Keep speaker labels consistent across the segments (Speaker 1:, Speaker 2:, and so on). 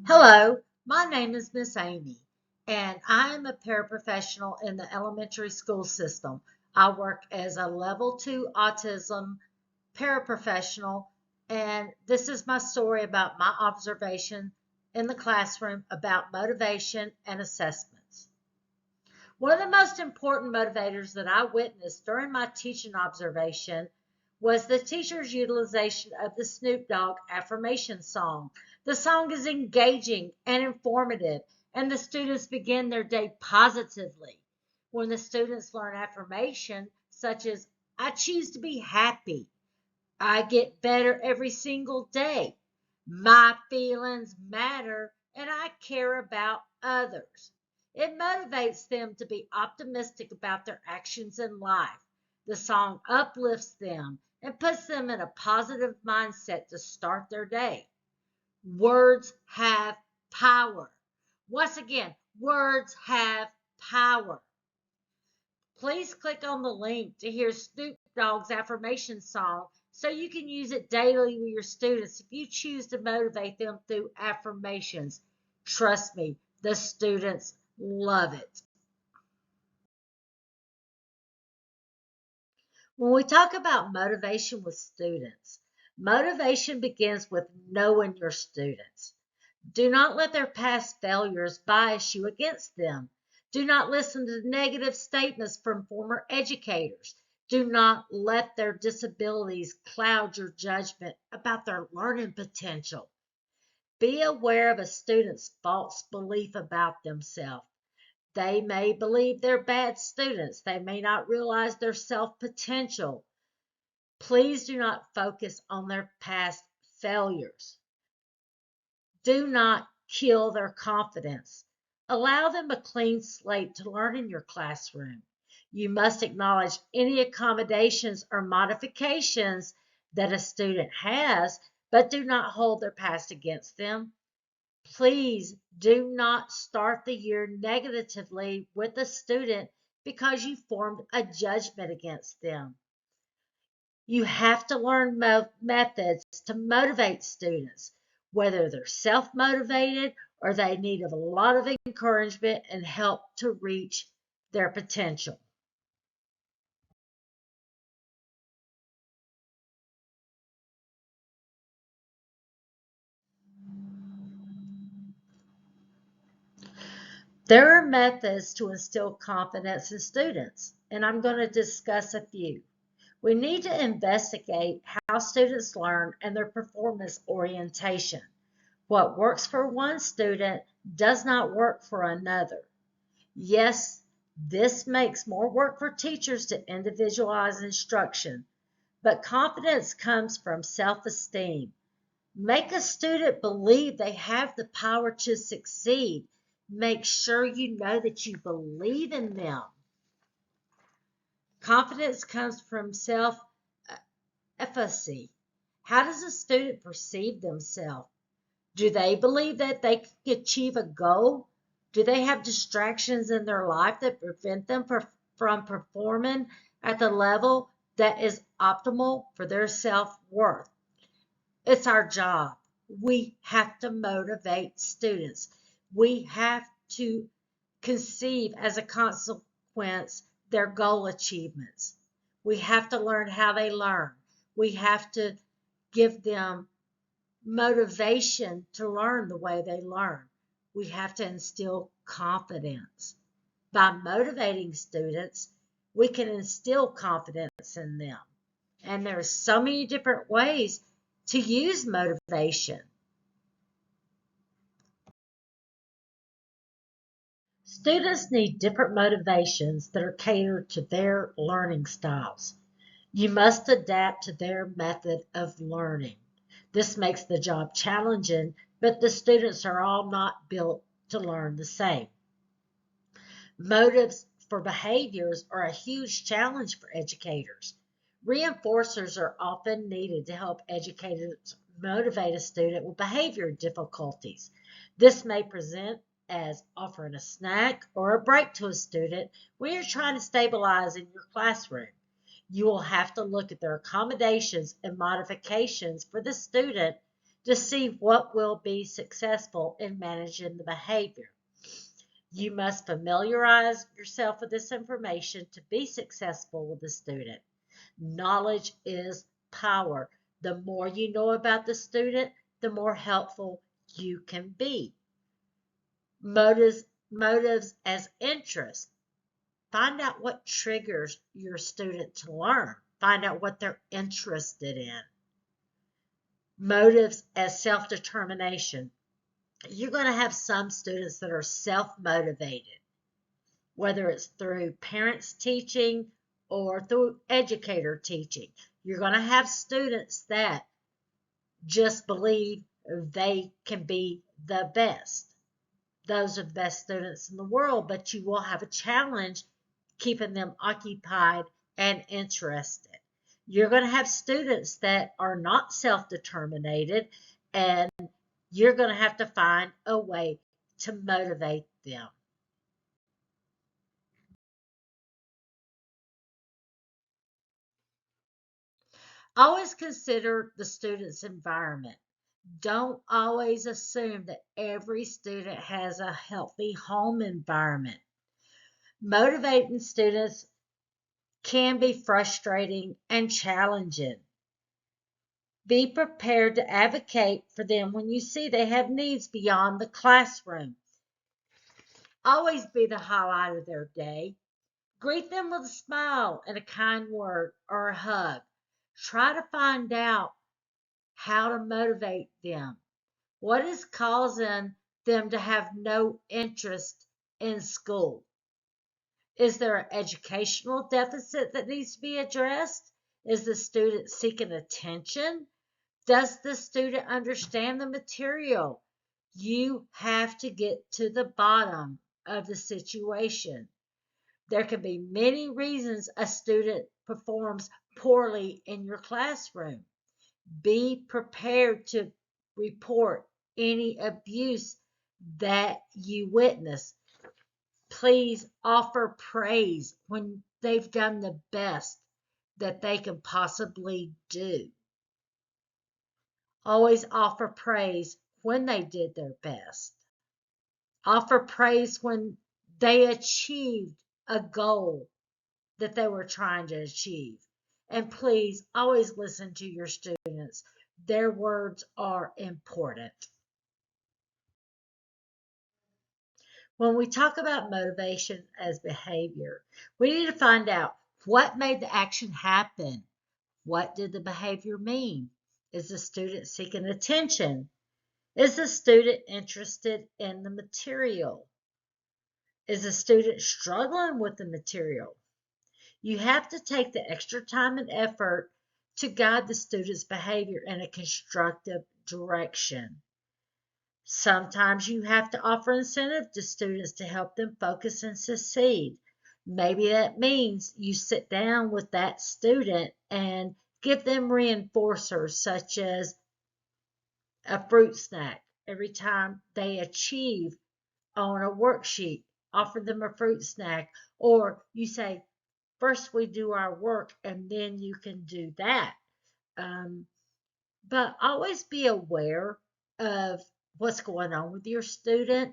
Speaker 1: Hello, my name is Miss Amy, and I am a paraprofessional in the elementary school system. I work as a level 2 autism paraprofessional, and this is my story about my observation in the classroom about motivation and assessments. One of the most important motivators that I witnessed during my teaching observation was the teacher's utilization of the Snoop Dogg affirmation song. The song is engaging and informative, and the students begin their day positively. When the students learn affirmation, such as, I choose to be happy, I get better every single day, my feelings matter, and I care about others. It motivates them to be optimistic about their actions in life. The song uplifts them and puts them in a positive mindset to start their day. Words have power. Once again, words have power. Please click on the link to hear Snoop Dogg's affirmation song so you can use it daily with your students if you choose to motivate them through affirmations. Trust me, the students love it. When we talk about motivation with students, motivation begins with knowing your students. Do not let their past failures bias you against them. Do not listen to negative statements from former educators. Do not let their disabilities cloud your judgment about their learning potential. Be aware of a student's false belief about themselves. They may believe they're bad students. They may not realize their self potential. Please do not focus on their past failures. Do not kill their confidence. Allow them a clean slate to learn in your classroom. You must acknowledge any accommodations or modifications that a student has, but do not hold their past against them. Please do not start the year negatively with a student because you formed a judgment against them. You have to learn methods to motivate students, whether they're self-motivated or they need a lot of encouragement and help to reach their potential. There are methods to instill confidence in students, and I'm going to discuss a few. We need to investigate how students learn and their performance orientation. What works for one student does not work for another. Yes, this makes more work for teachers to individualize instruction, but confidence comes from self-esteem. Make a student believe they have the power to succeed. Make sure you know that you believe in them. Confidence comes from self-efficacy. How does a student perceive themselves? Do they believe that they can achieve a goal? Do they have distractions in their life that prevent them from performing at the level that is optimal for their self-worth? It's our job. We have to motivate students. We have to conceive as a consequence their goal achievements. We have to learn how they learn. We have to give them motivation to learn the way they learn. We have to instill confidence. By motivating students, we can instill confidence in them. And there are so many different ways to use motivation. Students need different motivations that are catered to their learning styles. You must adapt to their method of learning. This makes the job challenging, but the students are all not built to learn the same. Motives for behaviors are a huge challenge for educators. Reinforcers are often needed to help educators motivate a student with behavior difficulties. This may present as offering a snack or a break to a student when you're trying to stabilize in your classroom. You will have to look at their accommodations and modifications for the student to see what will be successful in managing the behavior. You must familiarize yourself with this information to be successful with the student. Knowledge is power. The more you know about the student, the more helpful you can be. Motives as interest. Find out what triggers your student to learn. Find out what they're interested in. Motives as self-determination. You're going to have some students that are self-motivated, whether it's through parents teaching or through educator teaching. You're going to have students that just believe they can be the best. Those are the best students in the world, but you will have a challenge keeping them occupied and interested. You're going to have students that are not self-determined, and you're going to have to find a way to motivate them. Always consider the student's environment. Don't always assume that every student has a healthy home environment. Motivating students can be frustrating and challenging. Be prepared to advocate for them when you see they have needs beyond the classroom. Always be the highlight of their day. Greet them with a smile and a kind word or a hug. Try to find out how to motivate them. What is causing them to have no interest in school? Is there an educational deficit that needs to be addressed? Is the student seeking attention? Does the student understand the material? You have to get to the bottom of the situation. There can be many reasons a student performs poorly in your classroom. Be prepared to report any abuse that you witness. Please offer praise when they've done the best that they can possibly do. Always offer praise when they did their best. Offer praise when they achieved a goal that they were trying to achieve. And please always listen to your students. Their words are important. When we talk about motivation as behavior, we need to find out what made the action happen. What did the behavior mean? Is the student seeking attention? Is the student interested in the material? Is the student struggling with the material? You have to take the extra time and effort to guide the student's behavior in a constructive direction. Sometimes you have to offer incentive to students to help them focus and succeed. Maybe that means you sit down with that student and give them reinforcers such as a fruit snack every time they achieve on a worksheet. Offer them a fruit snack, or you say, first we do our work and then you can do that. Um, but always be aware of what's going on with your student,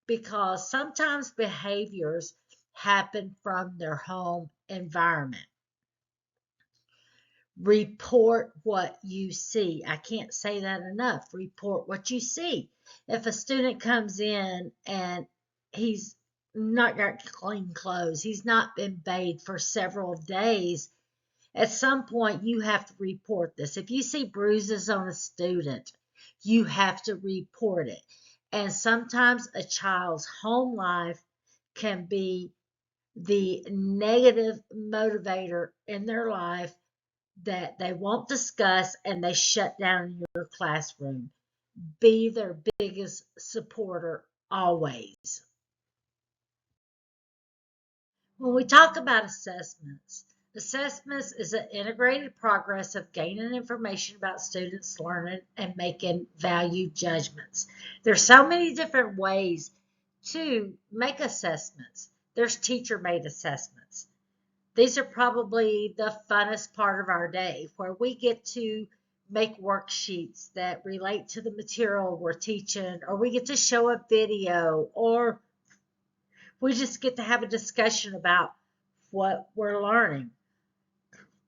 Speaker 1: because sometimes behaviors happen from their home environment. Report what you see. I can't say that enough. Report what you see. If a student comes in and he's not got clean clothes, he's not been bathed for several days, at some point you have to report this. If you see bruises on a student, you have to report it. And sometimes a child's home life can be the negative motivator in their life that they won't discuss, and they shut down your classroom. Be their biggest supporter always. When we talk about assessments, assessments is an integrated progress of gaining information about students' learning and making value judgments. There's so many different ways to make assessments. There's teacher-made assessments. These are probably the funnest part of our day, where we get to make worksheets that relate to the material we're teaching, or we get to show a video, or we just get to have a discussion about what we're learning.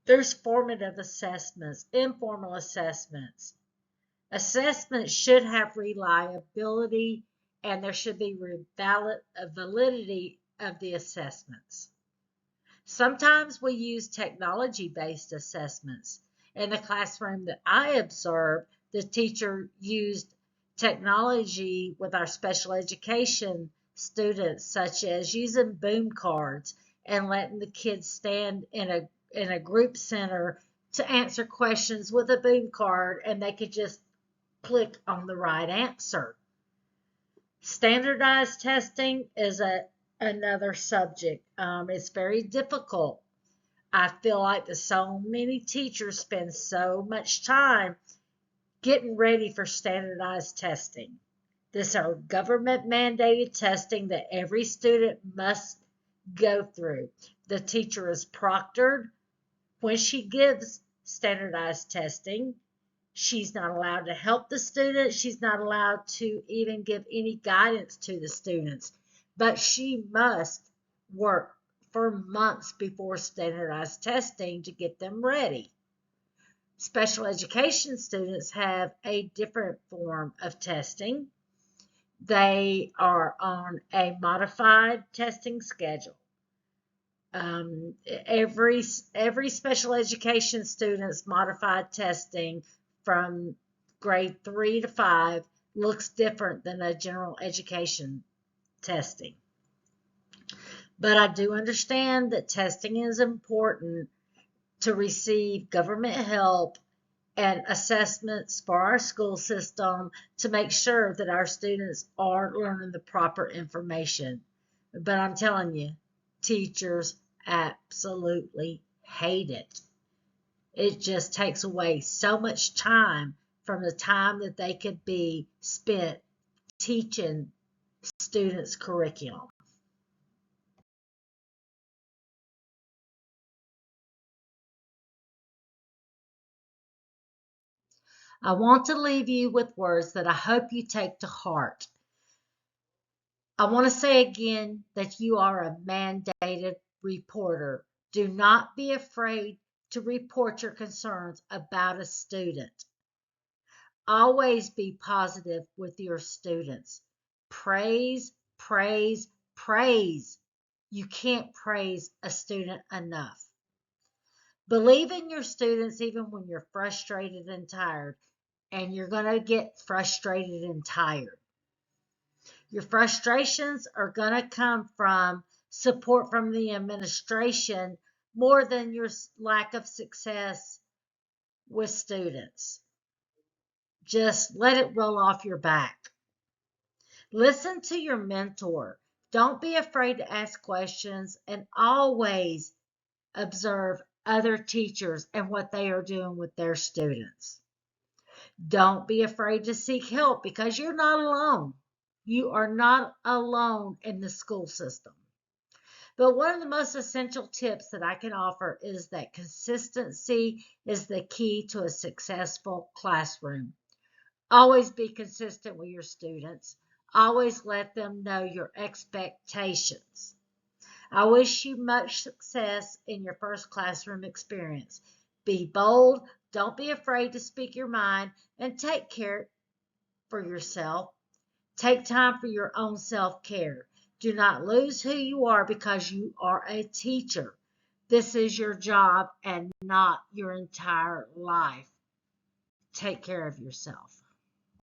Speaker 1: There's formative assessments, informal assessments. Assessments should have reliability, and there should be validity of the assessments. Sometimes we use technology-based assessments. In the classroom that I observed, the teacher used technology with our special education students, such as using boom cards and letting the kids stand in a group center to answer questions with a boom card, and they could just click on the right answer. Standardized testing is another subject. It's very difficult. I feel like that so many teachers spend so much time getting ready for standardized testing. This are government mandated testing that every student must go through. The teacher is proctored when she gives standardized testing. She's not allowed to help the students. She's not allowed to even give any guidance to the students. But she must work for months before standardized testing to get them ready. Special education students have a different form of testing. They are on a modified testing schedule. Every special education student's modified testing from grade 3 to 5 looks different than a general education testing. But I do understand that testing is important to receive government help and assessments for our school system to make sure that our students are learning the proper information. But I'm telling you, teachers absolutely hate it. It just takes away so much time from the time that they could be spent teaching students curriculum. I want to leave you with words that I hope you take to heart. I want to say again that you are a mandated reporter. Do not be afraid to report your concerns about a student. Always be positive with your students. Praise, praise, praise. You can't praise a student enough. Believe in your students even when you're frustrated and tired, and you're going to get frustrated and tired. Your frustrations are going to come from support from the administration more than your lack of success with students. Just let it roll off your back. Listen to your mentor. Don't be afraid to ask questions, and always observe other teachers and what they are doing with their students. Don't be afraid to seek help because you're not alone. You are not alone in the school system. But one of the most essential tips that I can offer is that consistency is the key to a successful classroom. Always be consistent with your students. Always let them know your expectations. I wish you much success in your first classroom experience. Be bold, don't be afraid to speak your mind, and take care for yourself. Take time for your own self-care. Do not lose who you are because you are a teacher. This is your job and not your entire life. Take care of yourself.